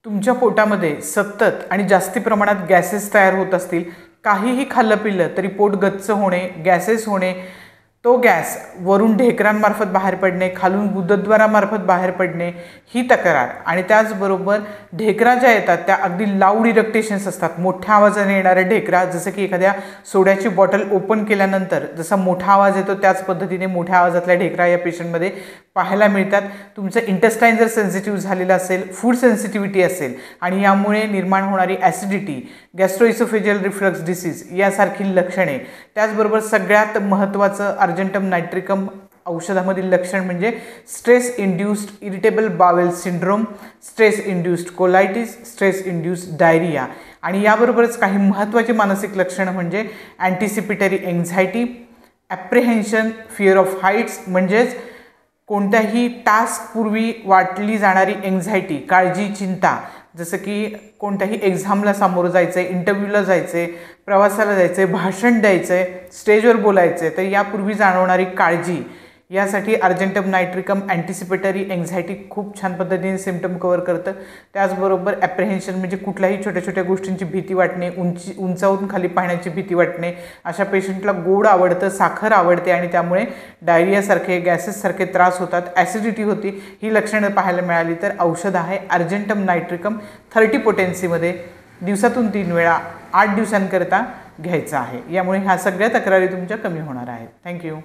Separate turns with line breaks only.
तुमच्या पोटामध्ये सतत आणि जास्ती प्रमाणात गॅसेस तयार होत असतील, काहीही खाल्लं पिल्लं तरी पोट गच्च होणे, गॅसेस होणे, तो गॅस वरून ढेकरांमार्फत बाहेर पडणे, खालून गुदद्वारामार्फत बाहेर पडणे, ही तक्रार. आणि त्याचबरोबर ढेकरा ज्या येतात त्या अगदी लाऊड इरक्टेशन्स असतात, मोठ्या आवाजाने येणाऱ्या ढेकरा, जसं की एखाद्या सोड्याची बॉटल ओपन केल्यानंतर जसा मोठा आवाज येतो त्याच पद्धतीने मोठ्या आवाजातल्या ढेकरा या पेशंटमध्ये पाहायला मिळतात. तुमचं इंटेस्टाईन जर सेन्सिटिव्ह झालेलं असेल, फूड सेन्सिटिव्हिटी असेल आणि यामुळे निर्माण होणारी ॲसिडिटी, गॅस्ट्रोइसोफेजियल रिफ्लक्स डिसीज यासारखी लक्षणे, त्याचबरोबर सगळ्यात महत्त्वाचं अर्जेंटम नायट्रिकम औषधामधील लक्षण म्हणजे stress induced irritable bowel syndrome, stress induced colitis, stress induced diarrhoea. आणि याबरोबरच काही महत्त्वाची मानसिक लक्षणं म्हणजे anticipatory anxiety, apprehension, fear of heights म्हणजेच कोणत्याही टास्कपूर्वी वाटली जाणारी एन्झायटी, काळजी, चिंता, जसं की कोणत्याही एक्झामला सामोरं जायचं आहे, इंटरव्ह्यूला जायचं आहे, प्रवासाला जायचं आहे, भाषण द्यायचं आहे, स्टेजवर बोलायचं आहे, तर यापूर्वी जाणवणारी काळजी, यासाठी अर्जेंटम नायट्रिकम अँटिसिपेटरी एन्झायटी खूप छान पद्धतीने सिम्पटम कव्हर करतं. त्याचबरोबर ॲप्रिहेन्शन म्हणजे कुठल्याही छोट्या छोट्या गोष्टींची भीती वाटणे, उंचावरून खाली पाहण्याची भीती वाटणे, अशा पेशंटला गोड आवडतं, साखर आवडते आणि त्यामुळे डायरियासारखे, गॅसेससारखे त्रास होतात, ॲसिडिटी होती. ही लक्षणं पाहायला मिळाली तर औषध आहे अर्जेंटम नायट्रिकम 30 पोटेन्सीमध्ये दिवसातून 3 वेळा 8 दिवसांकरता घ्यायचं आहे. यामुळे ह्या सगळ्या तक्रारी तुमच्या कमी होणार आहेत. थँक्यू.